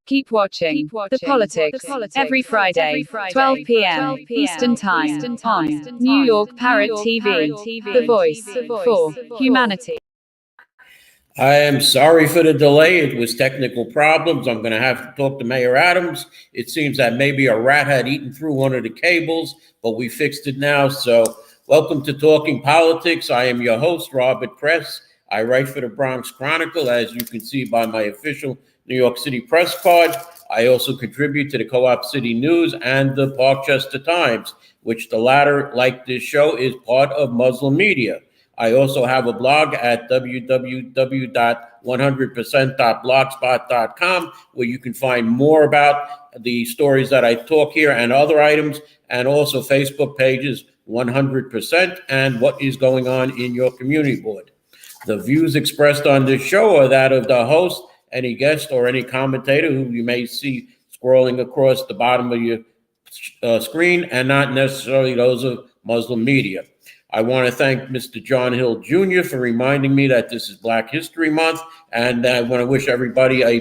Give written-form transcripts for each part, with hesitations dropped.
Keep watching The Politics every Friday, 12 p.m. Eastern Time on New York Parrot TV, the voice for humanity. I am sorry for the delay. It was technical problems. I'm going to have to talk to Mayor Adams. It seems that maybe a rat had eaten through one of the cables, but we fixed it now. So welcome to Talking Politics. I am your host, Robert Press. I write for the Bronx Chronicle, as you can see by my official New York City press card. I also contribute to the Co-op City News and the Parkchester Times, which the latter, like this show, is part of Muslim media. I also have a blog at www.100%.blogspot.com, where you can find more about the stories that I talk here and other items, and also Facebook pages 100% and what is going on in your community board. The views expressed on this show are that of the host, any guest, or any commentator who you may see scrolling across the bottom of your screen, and not necessarily those of Muslim media. I want to thank Mr. John Hill Jr. for reminding me that this is Black History Month, and I want to wish everybody a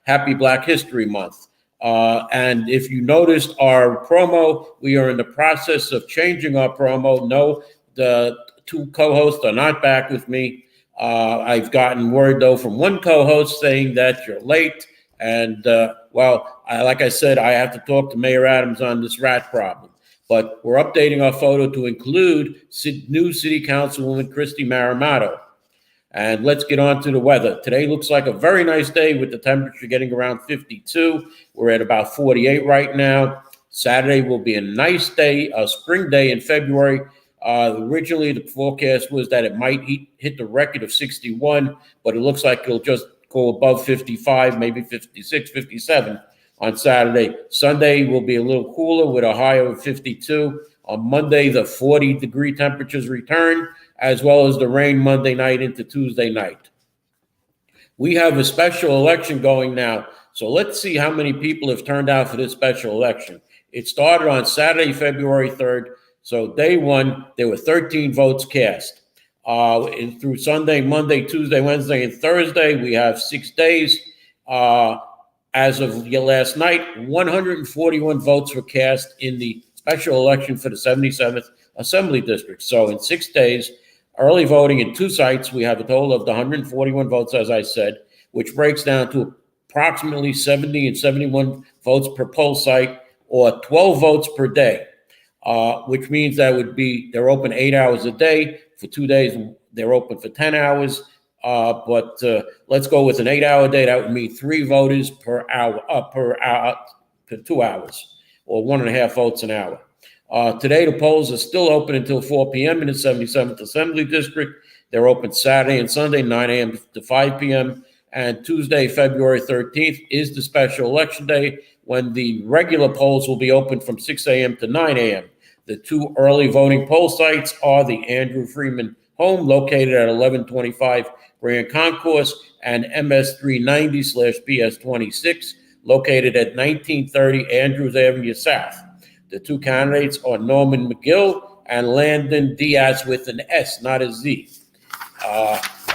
happy Black History Month. And if you noticed our promo, we are in the process of changing our promo. No, the two co-hosts are not back with me. I've gotten word, though, from one co-host saying that you're late. And, like I said, I have to talk to Mayor Adams on this rat problem. But we're updating our photo to include new City Councilwoman Christy Maramato. And let's get on to the weather. Today looks like a very nice day with the temperature getting around 52. We're at about 48 right now. Saturday will be a nice day, a spring day in February. Originally, the forecast was that it might hit the record of 61, but it looks like it'll just go above 55, maybe 56, 57 on Saturday. Sunday will be a little cooler with a high of 52. On Monday, the 40-degree temperatures return, as well as the rain Monday night into Tuesday night. We have a special election going now, so let's see how many people have turned out for this special election. It started on Saturday, February 3rd. So day one, there were 13 votes cast. Through Sunday, Monday, Tuesday, Wednesday, and Thursday, we have 6 days. As of last night, 141 votes were cast in the special election for the 77th Assembly District. So in 6 days, early voting in 2 sites, we have a total of 141 votes, as I said, which breaks down to approximately 70 and 71 votes per poll site, or 12 votes per day. Which means they're open 8 hours a day. For 2 days, they're open for 10 hours. But let's go with an 8-hour day. That would mean 3 voters per 2 hours, or 1.5 votes an hour. Today, the polls are still open until 4 p.m. in the 77th Assembly District. They're open Saturday and Sunday, 9 a.m. to 5 p.m. And Tuesday, February 13th, is the special election day, when the regular polls will be open from 6 a.m. to 9 a.m. The 2 early voting poll sites are the Andrew Freeman Home, located at 1125 Grand Concourse, and MS 390/PS26, located at 1930 Andrews Avenue South. The 2 candidates are Norman McGill and Landon Diaz, with an S, not a Z.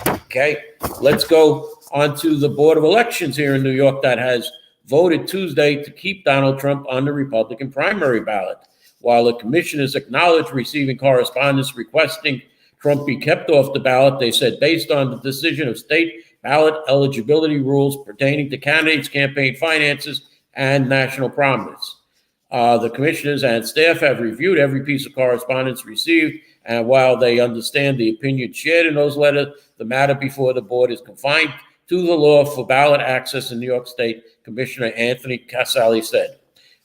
Okay, let's go on to the Board of Elections here in New York that has voted Tuesday to keep Donald Trump on the Republican primary ballot. While the commissioners acknowledged receiving correspondence requesting Trump be kept off the ballot, they said based on the decision of state ballot eligibility rules pertaining to candidates' campaign finances and national prominence. The commissioners and staff have reviewed every piece of correspondence received, and while they understand the opinion shared in those letters, the matter before the board is confined to the law for ballot access in New York State, Commissioner Anthony Casale said.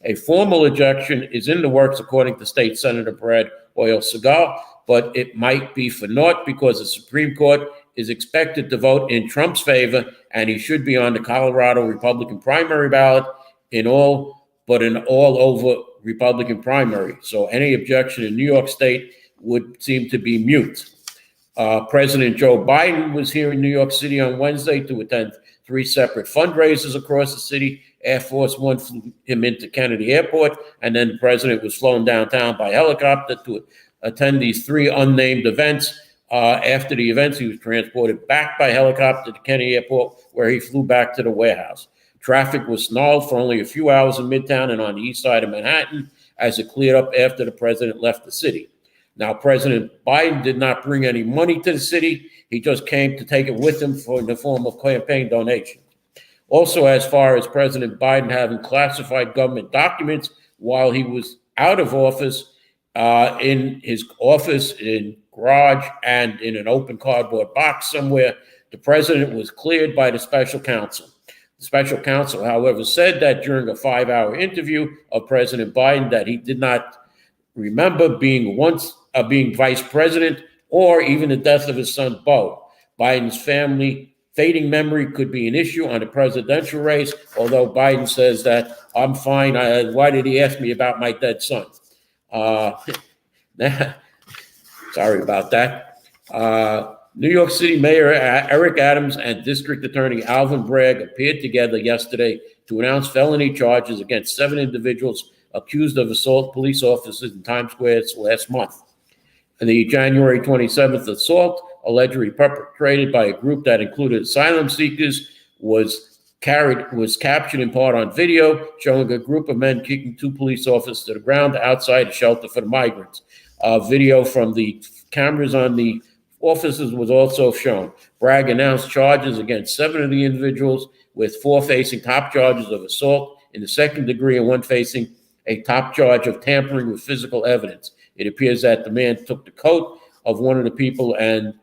A formal ejection is in the works, according to State Senator Brad Oil-Segal, but it might be for naught because the Supreme Court is expected to vote in Trump's favor, and he should be on the Colorado Republican primary ballot in all over Republican primary. So any objection in New York State would seem to be mute. President Joe Biden was here in New York City on Wednesday to attend 3 separate fundraisers across the city. Air Force One flew him into Kennedy Airport, and then the president was flown downtown by helicopter to attend these 3 unnamed events. After the events, he was transported back by helicopter to Kennedy Airport, where he flew back to the warehouse. Traffic was snarled for only a few hours in Midtown and on the east side of Manhattan as it cleared up after the president left the city. Now, President Biden did not bring any money to the city. He just came to take it with him in the form of campaign donations. Also, as far as President Biden having classified government documents while he was out of office, in his office, in garage, and in an open cardboard box somewhere, the president was cleared by the special counsel. The special counsel, however, said that during a 5-hour interview of President Biden that he did not remember being vice president or even the death of his son, Beau. Biden's fading memory could be an issue on the presidential race, although Biden says that I'm fine. Why did he ask me about my dead son? Sorry about that. New York City Mayor Eric Adams and District Attorney Alvin Bragg appeared together yesterday to announce felony charges against 7 individuals accused of assault police officers in Times Square last month. The January 27th assault, allegedly perpetrated by a group that included asylum seekers, was captured in part on video, showing a group of men kicking 2 police officers to the ground outside a shelter for the migrants. Video from the cameras on the officers was also shown. Bragg announced charges against 7 of the individuals, with 4 facing top charges of assault in the second degree and 1 facing a top charge of tampering with physical evidence. It appears that the man took the coat of one of the people and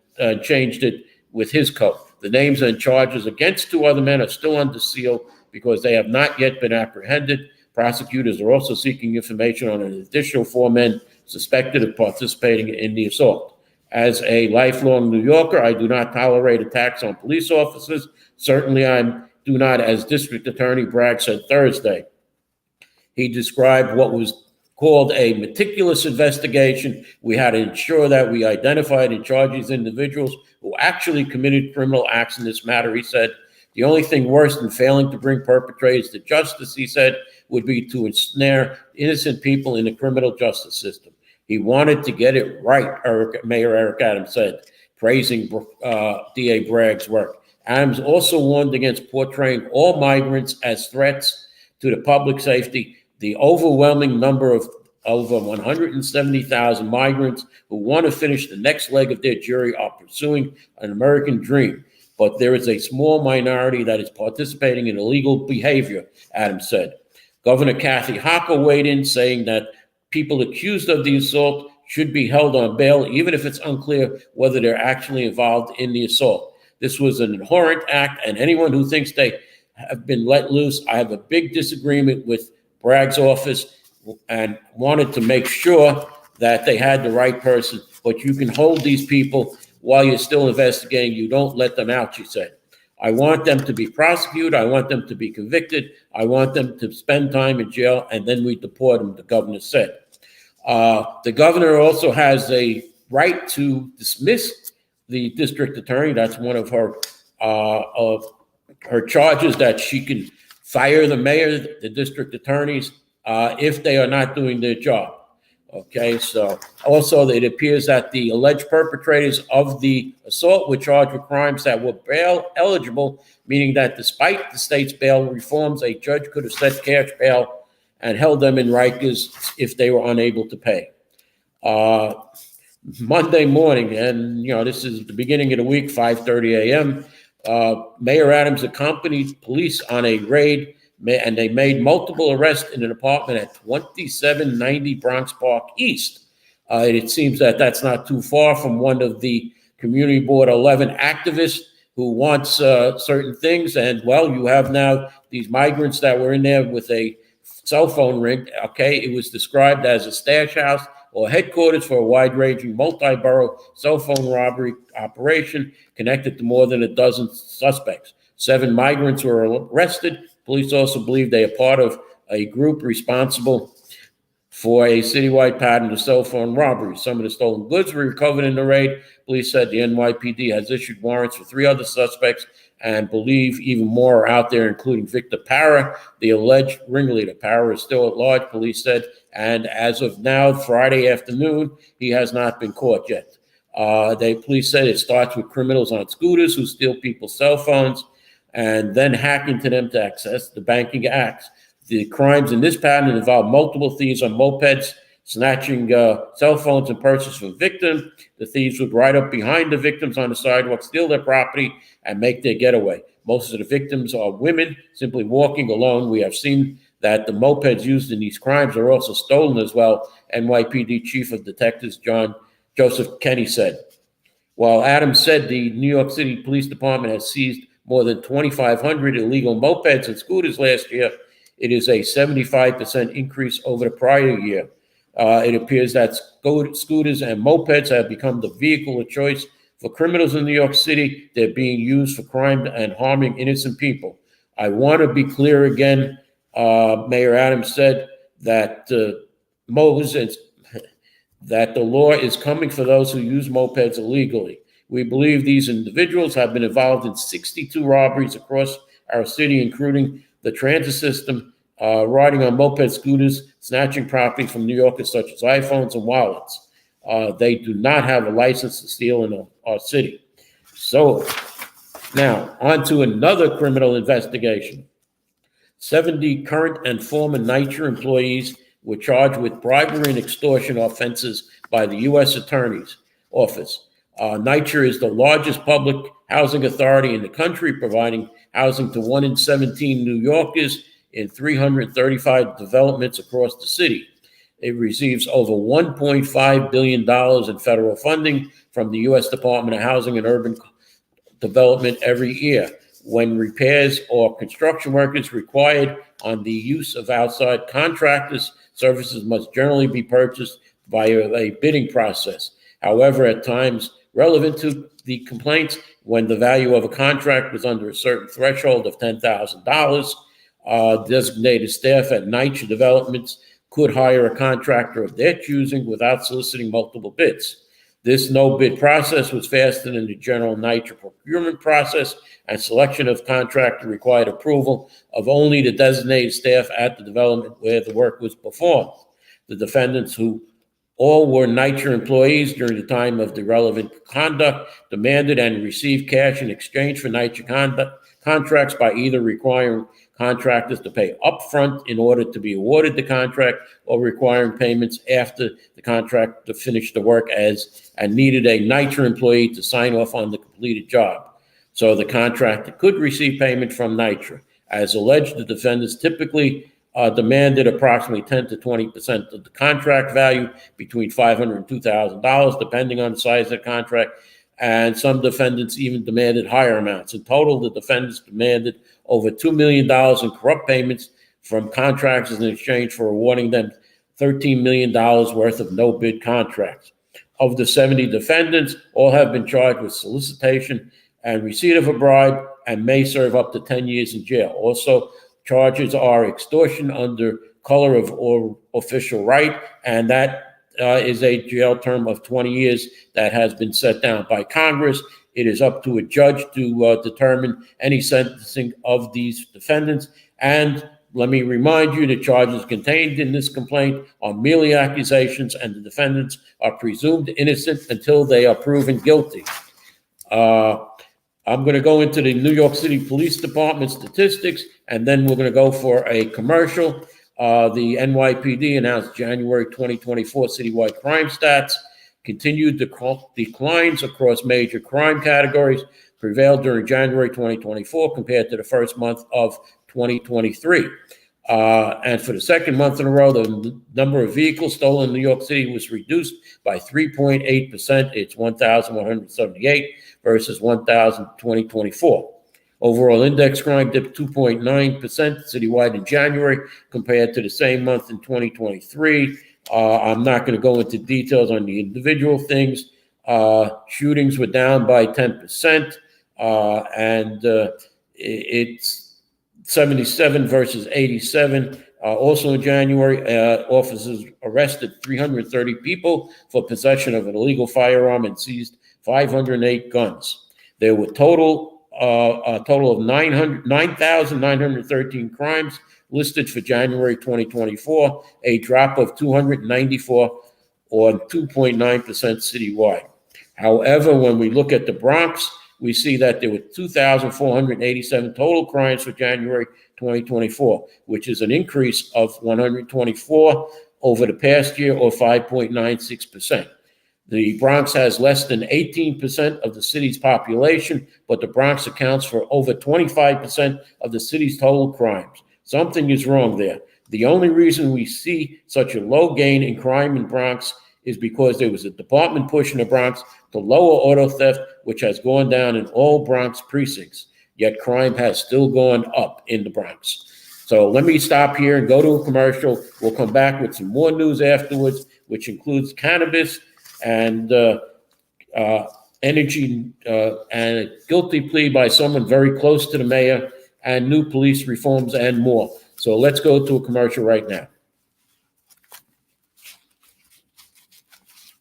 changed it with his coat. The names and charges against 2 other men are still under seal because they have not yet been apprehended. Prosecutors are also seeking information on an additional 4 men suspected of participating in the assault. As a lifelong New Yorker, I do not tolerate attacks on police officers. Certainly, I do not, as District Attorney Bragg said Thursday. He described what was called a meticulous investigation. We had to ensure that we identified and charged these individuals who actually committed criminal acts in this matter. He said, the only thing worse than failing to bring perpetrators to justice, he said, would be to ensnare innocent people in the criminal justice system. He wanted to get it right, Mayor Eric Adams said, praising DA Bragg's work. Adams also warned against portraying all migrants as threats to the public safety. The overwhelming number of over 170,000 migrants who want to finish the next leg of their journey are pursuing an American dream. But there is a small minority that is participating in illegal behavior, Adams said. Governor Kathy Hochul weighed in, saying that people accused of the assault should be held on bail, even if it's unclear whether they're actually involved in the assault. This was an abhorrent act, and anyone who thinks they have been let loose, I have a big disagreement with Bragg's office and wanted to make sure that they had the right person. But you can hold these people while you're still investigating. You don't let them out, she said. I want them to be prosecuted. I want them to be convicted. I want them to spend time in jail, and then we deport them, the governor said. The governor also has a right to dismiss the district attorney. That's one of her charges, that she can fire the mayor, the district attorneys, if they are not doing their job. Okay, so also it appears that the alleged perpetrators of the assault were charged with crimes that were bail eligible, meaning that despite the state's bail reforms, a judge could have set cash bail and held them in Rikers if they were unable to pay. Monday morning, and this is the beginning of the week, 5:30 a.m., Mayor Adams accompanied police on a raid, and they made multiple arrests in an apartment at 2790 Bronx Park East. It seems that that's not too far from one of the Community Board 11 activists who wants certain things. And, well, you have now these migrants that were in there with a cell phone ring. Okay, it was described as a stash house or headquarters for a wide-ranging multi-borough cell phone robbery operation connected to more than a dozen suspects. 7 migrants were arrested. Police also believe they are part of a group responsible for a citywide pattern of cell phone robberies. Some of the stolen goods were recovered in the raid. Police said the NYPD has issued warrants for 3 other suspects and believe even more are out there, including Victor Parrot, the alleged ringleader. Parrot is still at large, police said, and as of now, Friday afternoon, he has not been caught yet. Police said it starts with criminals on scooters who steal people's cell phones. and then hack into them to access the banking acts. The crimes in this pattern involve multiple thieves on mopeds, snatching cell phones and purses from victims. The thieves would ride up behind the victims on the sidewalk, steal their property, and make their getaway. Most of the victims are women simply walking alone. We have seen that the mopeds used in these crimes are also stolen as well, NYPD Chief of Detectives Joseph Kenny said. While Adams said the New York City Police Department has seized more than 2,500 illegal mopeds and scooters last year, it is a 75% increase over the prior year. It appears that scooters and mopeds have become the vehicle of choice for criminals in New York City. They're being used for crime and harming innocent people. I want to be clear again. Mayor Adams said that that the law is coming for those who use mopeds illegally. We believe these individuals have been involved in 62 robberies across our city, including the transit system, riding on moped scooters, snatching property from New Yorkers such as iPhones and wallets. They do not have a license to steal in our city. So now on to another criminal investigation. 70 current and former NYCHA employees were charged with bribery and extortion offenses by the U.S. Attorney's Office. NYCHA is the largest public housing authority in the country, providing housing to 1 in 17 New Yorkers in 335 developments across the city. It receives over $1.5 billion in federal funding from the U.S. Department of Housing and Urban Development every year. When repairs or construction work is required on the use of outside contractors, services must generally be purchased via a bidding process. However, at times relevant to the complaints, when the value of a contract was under a certain threshold of $10,000, designated staff at NYCHA developments could hire a contractor of their choosing without soliciting multiple bids. This no-bid process was faster than the general NYCHA procurement process, and selection of contractor required approval of only the designated staff at the development where the work was performed. The defendants, who all were NYCHA employees during the time of the relevant conduct, demanded and received cash in exchange for NYCHA contracts by either requiring contractors to pay upfront in order to be awarded the contract or requiring payments after the contractor finished the work and needed a NYCHA employee to sign off on the completed job. So the contractor could receive payment from NYCHA. As alleged, the defendants typically demanded approximately 10 to 20% of the contract value, between $500 and $2,000, depending on the size of the contract. And some defendants even demanded higher amounts. In total, the defendants demanded over $2 million in corrupt payments from contractors in exchange for awarding them $13 million worth of no-bid contracts. Of the 70 defendants, all have been charged with solicitation and receipt of a bribe and may serve up to 10 years in jail. Also, charges are extortion under color of or official right, and that is a jail term of 20 years that has been set down by Congress. It is up to a judge to determine any sentencing of these defendants. And let me remind you, the charges contained in this complaint are merely accusations, and the defendants are presumed innocent until they are proven guilty. I'm going to go into the New York City Police Department statistics, and then we're going to go for a commercial. The NYPD announced January 2024 citywide crime stats. Continued declines across major crime categories prevailed during January 2024 compared to the first month of 2023. And for the second month in a row, the number of vehicles stolen in New York City was reduced by 3.8%. It's 1,178 versus 1,000 2024. Overall index crime dipped 2.9% citywide in January compared to the same month in 2023. I'm not going to go into details on the individual things. Shootings were down by 10%, and it's 77 versus 87. Also in January, officers arrested 330 people for possession of an illegal firearm and seized 508 guns. There were a total of 9,913 crimes listed for January 2024, a drop of 294 or 2.9% citywide. However, when we look at the Bronx, we see that there were 2,487 total crimes for January 2024, which is an increase of 124 over the past year, or 5.96%. The Bronx has less than 18% of the city's population, but the Bronx accounts for over 25% of the city's total crimes. Something is wrong there. The only reason we see such a low gain in crime in Bronx is because there was a department push in the Bronx to lower auto theft, which has gone down in all Bronx precincts. Yet crime has still gone up in the Bronx. So let me stop here and go to a commercial. We'll come back with some more news afterwards, which includes cannabis and energy and a guilty plea by someone very close to the mayor, and new police reforms and more. So let's go to a commercial right now.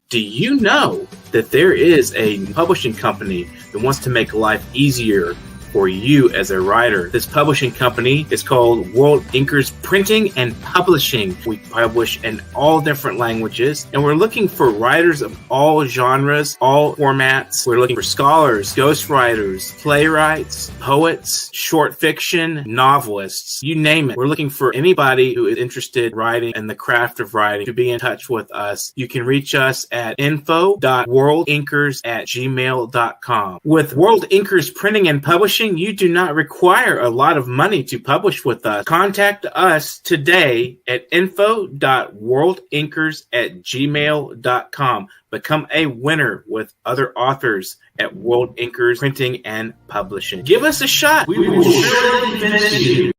Do you know that there is a publishing company that wants to make life easier for you as a writer? This publishing company is called World Inkers Printing and Publishing. We publish in all different languages, and we're looking for writers of all genres, all formats. We're looking for scholars, ghostwriters, playwrights, poets, short fiction, novelists, you name it. We're looking for anybody who is interested in writing and the craft of writing to be in touch with us. You can reach us at info.worldinkers@gmail.com. With World Inkers Printing and Publishing, you do not require a lot of money to publish with us. Contact us today at info.worldinkers@gmail.com. Become a winner with other authors at World Inkers Printing and Publishing. Give us a shot. We will surely finish you.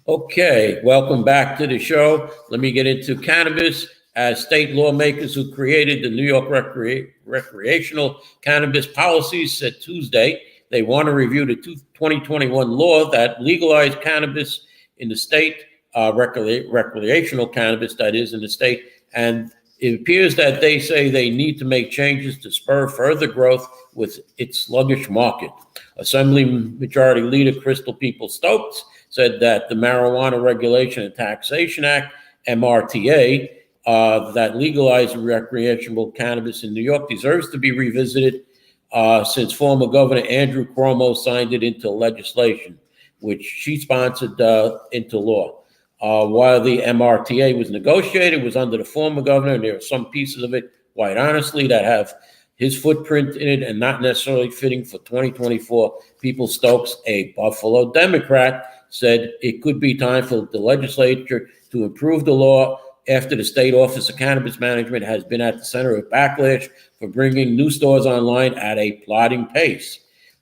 Okay, welcome back to the show. Let me get into cannabis. As state lawmakers who created the New York recreational cannabis policies said Tuesday, they want to review the 2021 law that legalized cannabis in the state, recreational cannabis, that is, in the state. And it appears that they say they need to make changes to spur further growth with its sluggish market. Assembly Majority Leader Crystal Peoples-Stokes said that the Marijuana Regulation and Taxation Act, MRTA, that legalized recreational cannabis in New York deserves to be revisited since former Governor Andrew Cuomo signed it into legislation, which she sponsored into law. While the MRTA was negotiated, it was under the former governor, and there are some pieces of it, quite honestly, that have his footprint in it and not necessarily fitting for 2024. Peoples-Stokes, a Buffalo Democrat, said it could be time for the legislature to improve the law after the State Office of Cannabis Management has been at the center of backlash for bringing new stores online at a plodding pace.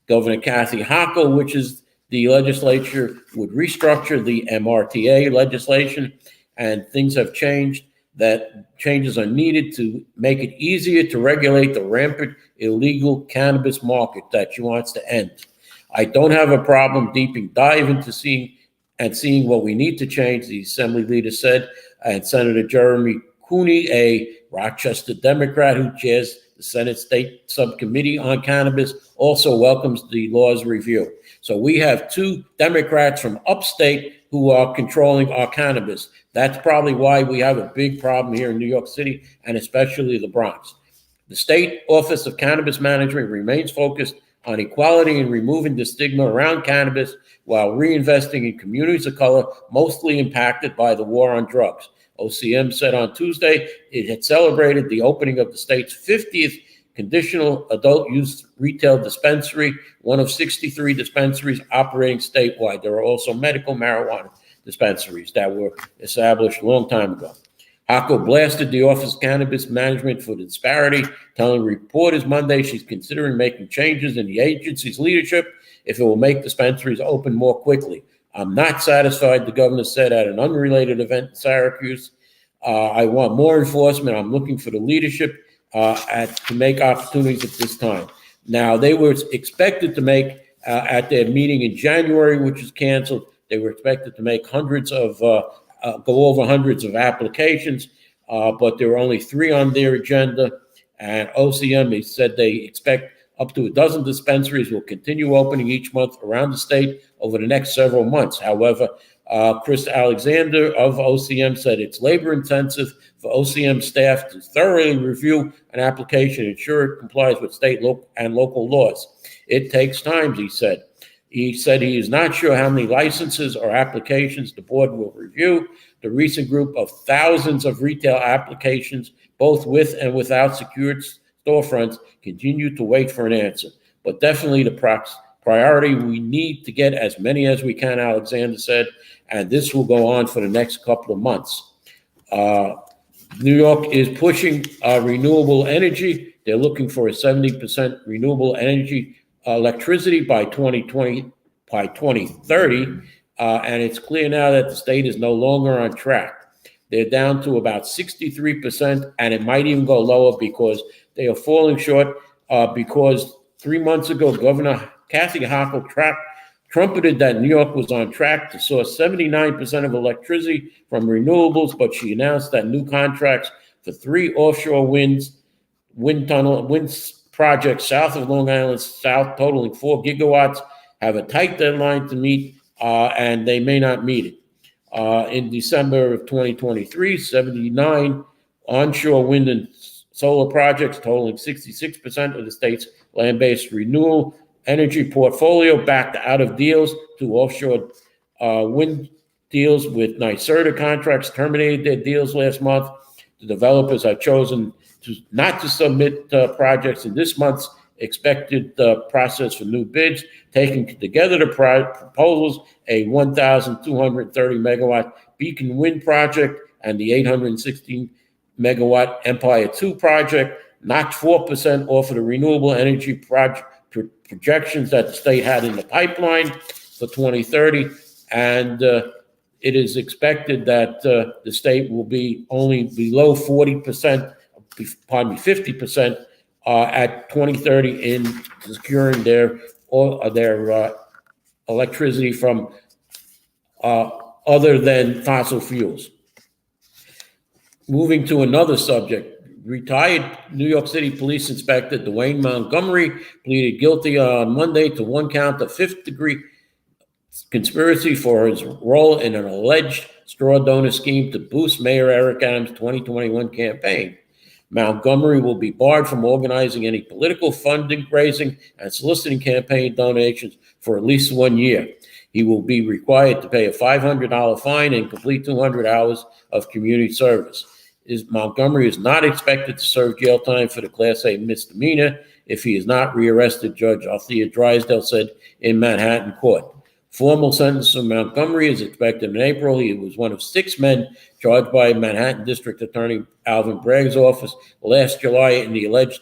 Governor Kathy Hochul, which is the legislature, would restructure the MRTA legislation, and things have changed. That changes are needed to make it easier to regulate the rampant illegal cannabis market that she wants to end. I don't have a problem dive into seeing what we need to change, the Assembly leader said. And Senator Jeremy Cooney, a Rochester Democrat who chairs the Senate State Subcommittee on Cannabis, also welcomes the law's review. So we have two Democrats from upstate who are controlling our cannabis. That's probably why we have a big problem here in New York City, and especially the Bronx. The State Office of Cannabis Management remains focused on equality and removing the stigma around cannabis while reinvesting in communities of color mostly impacted by the war on drugs. OCM said on Tuesday it had celebrated the opening of the state's 50th conditional adult use retail dispensary, one of 63 dispensaries operating statewide. There are also medical marijuana dispensaries that were established a long time ago. Hochul blasted the Office of Cannabis Management for the disparity, telling reporters Monday she's considering making changes in the agency's leadership if it will make dispensaries open more quickly. I'm not satisfied, the governor said at an unrelated event in Syracuse. I want more enforcement. I'm looking for the leadership to make opportunities at this time. Now, they were expected to make, at their meeting in January, which was canceled, they were expected to make go over hundreds of applications, but there were only 3 on their agenda. And OCM said they expect up to a dozen dispensaries will continue opening each month around the state over the next several months. However, Chris Alexander of OCM said it's labor intensive for OCM staff to thoroughly review an application and ensure it complies with state and local laws. It takes time, he said. He said he is not sure how many licenses or applications the board will review. The recent group of thousands of retail applications, both with and without secured storefronts, continue to wait for an answer. But definitely the priority, we need to get as many as we can, Alexander said, and this will go on for the next couple of months. New York is pushing renewable energy. They're looking for a 70% renewable energy electricity by 2030, and it's clear now that the state is no longer on track. They're down to about 63%, and it might even go lower because they are falling short because 3 months ago, Governor Kathy Hochul trumpeted that New York was on track to source 79% of electricity from renewables, but she announced that new contracts for 3 offshore wind projects south of Long Island South, totaling 4 gigawatts, have a tight deadline to meet, and they may not meet it. In December of 2023, 79 onshore wind and solar projects totaling 66% of the state's land-based renewable energy portfolio backed out of deals. 2 offshore wind deals with NYSERDA contracts terminated their deals last month. The developers have chosen not to submit projects in this month's expected process for new bids, taking together the proposals, a 1,230 megawatt Beacon Wind project and the 816 megawatt Empire 2 project, knocked 4% off of the renewable energy projections that the state had in the pipeline for 2030. And it is expected that the state will be only below 50% at 2030 in securing their electricity from other than fossil fuels. Moving to another subject, retired New York City Police Inspector Dwayne Montgomery pleaded guilty on Monday to 1 count of 5th-degree conspiracy for his role in an alleged straw donor scheme to boost Mayor Eric Adams' 2021 campaign. Montgomery will be barred from organizing any political funding, raising, and soliciting campaign donations for at least 1 year. He will be required to pay a $500 fine and complete 200 hours of community service. Montgomery is not expected to serve jail time for the Class A misdemeanor if he is not rearrested, Judge Althea Drysdale said in Manhattan court. Formal sentence of Montgomery is expected in April. He was one of 6 men charged by Manhattan District Attorney Alvin Bragg's office last July in the alleged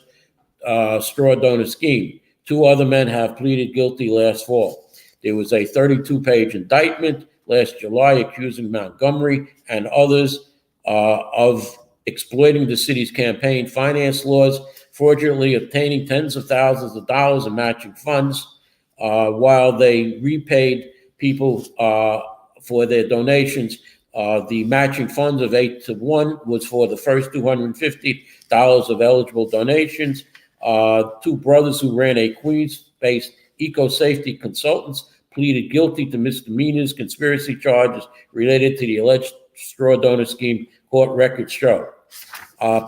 straw donor scheme. 2 other men have pleaded guilty last fall. There was a 32-page indictment last July accusing Montgomery and others of exploiting the city's campaign finance laws, fraudulently obtaining tens of thousands of dollars in matching funds, while they repaid people for their donations. The matching funds of 8-to-1 was for the first $250 of eligible donations. 2 brothers who ran a Queens-based eco-safety consultants pleaded guilty to misdemeanors, conspiracy charges related to the alleged straw donor scheme, court records show.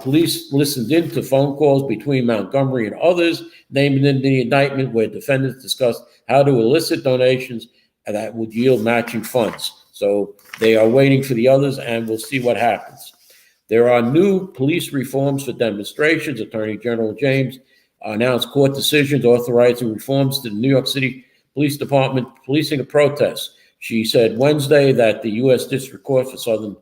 Police listened in to phone calls between Montgomery and others named in the indictment where defendants discussed how to elicit donations that would yield matching funds. So they are waiting for the others, and we'll see what happens. There are new police reforms for demonstrations. Attorney General James announced court decisions authorizing reforms to the New York City Police Department policing a protest. She said Wednesday that the U.S. District Court for Southern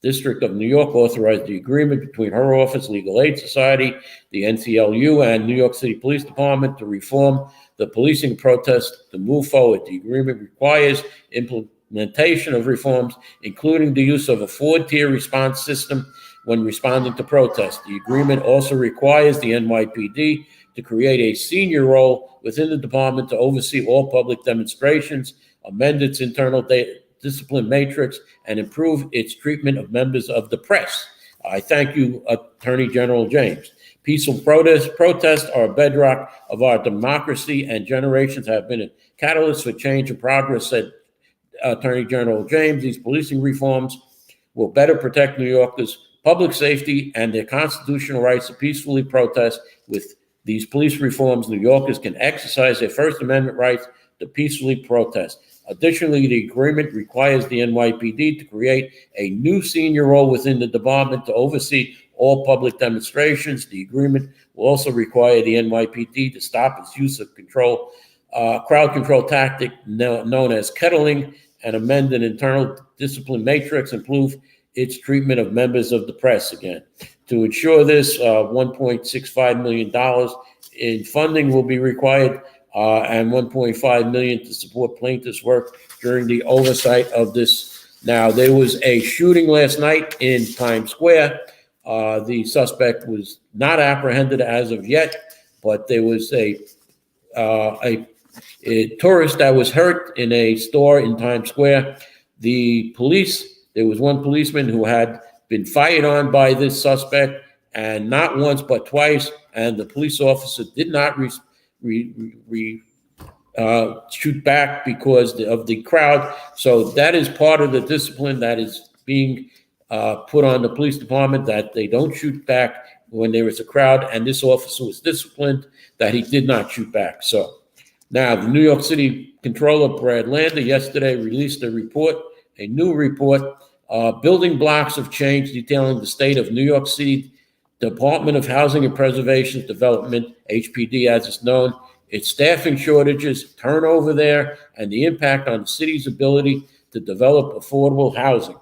District of New York authorized the agreement between her office, Legal Aid Society, the NCLU, and New York City Police Department to reform the policing protest to move forward. The agreement requires implementation of reforms, including the use of a 4-tier response system when responding to protests. The agreement also requires the NYPD to create a senior role within the department to oversee all public demonstrations, amend its internal discipline matrix, and improve its treatment of members of the press. I thank you, Attorney General James. Peaceful protests are a bedrock of our democracy, and generations have been a catalyst for change and progress, said Attorney General James, these policing reforms will better protect New Yorkers' public safety and their constitutional rights to peacefully protest. With these police reforms, New Yorkers can exercise their First Amendment rights to peacefully protest. Additionally, the agreement requires the NYPD to create a new senior role within the department to oversee all public demonstrations. The agreement will also require the NYPD to stop its use of crowd control tactic known as kettling, and amend an internal discipline matrix, improve its treatment of members of the press again. To ensure this, $1.65 million in funding will be required, and $1.5 million to support plaintiffs' work during the oversight of this. Now, there was a shooting last night in Times Square. The suspect was not apprehended as of yet, but there was a tourist that was hurt in a store in Times Square. There was one policeman who had been fired on by this suspect, and not once but twice, and the police officer did not shoot back because of the crowd. So that is part of the discipline that is being put on the police department, that they don't shoot back when there is a crowd, and this officer was disciplined that he did not shoot back. So now the New York City Controller Brad Lander yesterday released a new report, Building Blocks of Change, detailing the state of New York City Department of Housing and Preservation Development, HPD as it's known, its staffing shortages, turnover there, and the impact on the city's ability to develop affordable housing.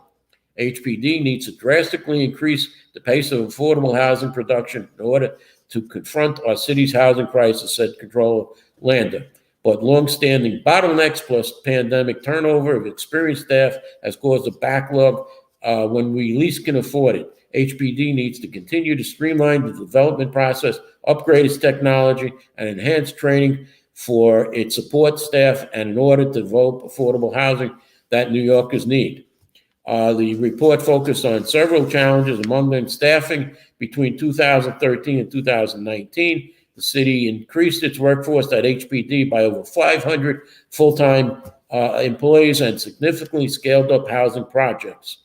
HPD needs to drastically increase the pace of affordable housing production in order to confront our city's housing crisis, said Controller Lander. But longstanding bottlenecks plus pandemic turnover of experienced staff has caused a backlog when we least can afford it. HPD needs to continue to streamline the development process, upgrade its technology, and enhance training for its support staff, and in order to develop affordable housing that New Yorkers need. The report focused on several challenges, among them staffing. Between 2013 and 2019, the city increased its workforce at HPD by over 500 full-time employees and significantly scaled up housing projects.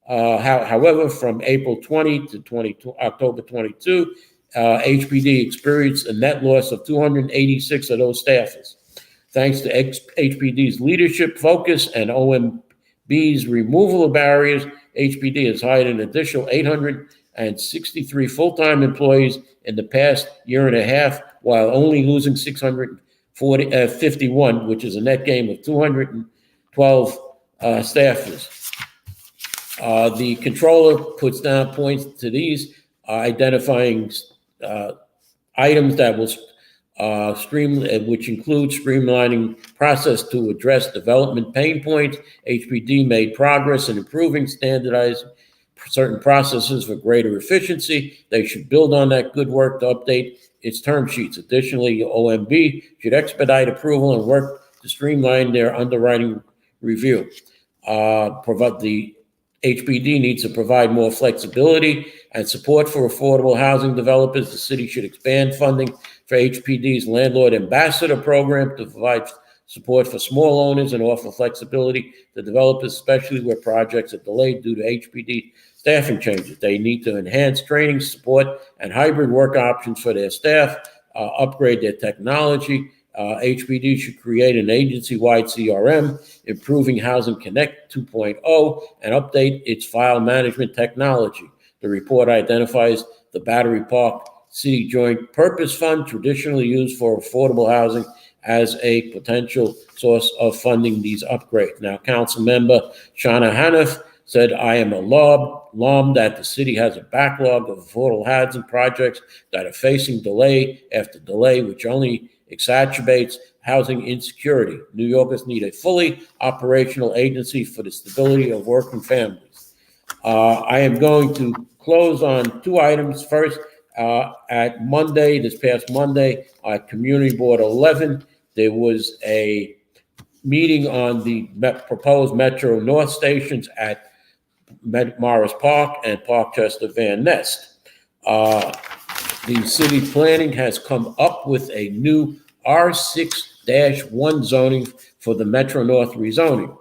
However, from April 20 to October 22, HPD experienced a net loss of 286 of those staffers. Thanks to HPD's leadership focus and OMB's removal of barriers, HPD has hired an additional 863 full-time employees in the past year and a half, while only losing 651, which is a net gain of 212 staffers. The controller puts down points to these, identifying items that will which include streamlining process to address development pain points. HPD made progress in improving standardizing certain processes for greater efficiency. They should build on that good work to update its term sheets. Additionally, OMB should expedite approval and work to streamline their underwriting review. The HPD needs to provide more flexibility and support for affordable housing developers. The city should expand funding for HPD's Landlord Ambassador program to provide support for small owners and offer flexibility to developers, especially where projects are delayed due to HPD staffing changes. They need to enhance training, support, and hybrid work options for their staff, upgrade their technology. HPD should create an agency-wide CRM, improving Housing Connect 2.0, and update its file management technology. The report identifies the Battery Park City Joint Purpose Fund, traditionally used for affordable housing, as a potential source of funding these upgrades. Now, Council Member Shana Haniff said, I am alarmed that the city has a backlog of affordable housing projects that are facing delay after delay, which only exacerbates housing insecurity. New Yorkers need a fully operational agency for the stability of working families. I am going to close on two items. First, at Monday, this past Monday, at Community Board 11, there was a meeting on the proposed Metro North stations at Morris Park and Parkchester Van Nest. The city planning has come up with a new R6-1 zoning for the Metro North rezoning.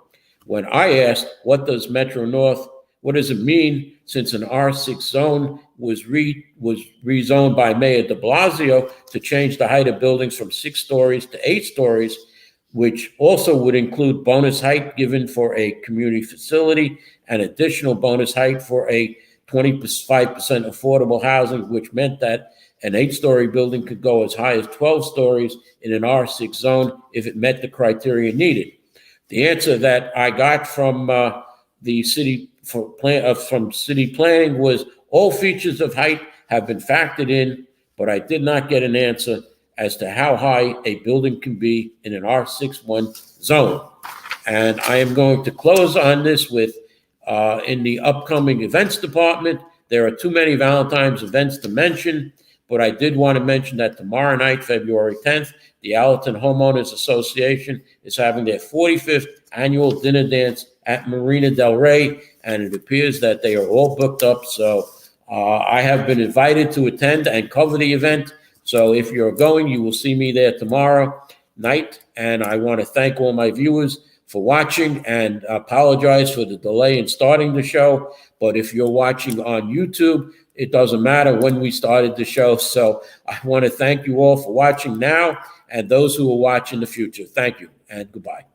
When I asked, what does Metro North, what does it mean since an R6 zone was rezoned by Mayor de Blasio to change the height of buildings from 6 stories to 8 stories, which also would include bonus height given for a community facility and additional bonus height for a 25% affordable housing, which meant that an 8-story building could go as high as 12 stories in an R6 zone if it met the criteria needed. The answer that I got from the city from city planning was all features of height have been factored in, but I did not get an answer as to how high a building can be in an R61 zone. And I am going to close on this with, in the upcoming events department, there are too many Valentine's events to mention, but I did want to mention that tomorrow night, February 10th, the Allerton Homeowners Association is having their 45th annual dinner dance at Marina Del Rey, and it appears that they are all booked up. So I have been invited to attend and cover the event. So if you're going, you will see me there tomorrow night. And I want to thank all my viewers for watching and apologize for the delay in starting the show. But if you're watching on YouTube, it doesn't matter when we started the show. So I want to thank you all for watching now and those who will watch in the future. Thank you and goodbye.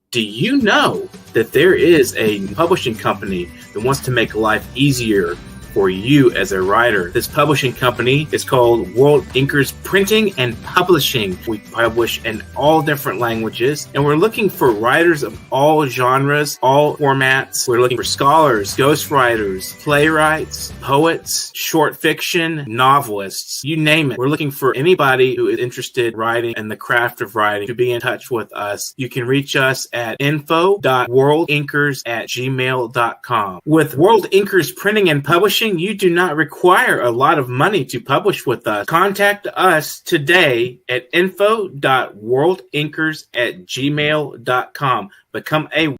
Do you know that there is a publishing company that wants to make life easier for you as a writer? This publishing company is called World Inkers Printing and Publishing. We publish in all different languages, and we're looking for writers of all genres, all formats. We're looking for scholars, ghostwriters, playwrights, poets, short fiction, novelists, you name it. We're looking for anybody who is interested in writing and the craft of writing to be in touch with us. You can reach us at info.worldinkers@gmail.com. With World Inkers Printing and Publishing, you do not require a lot of money to publish with us. Contact us today at info.worldinkers@gmail.com. Become a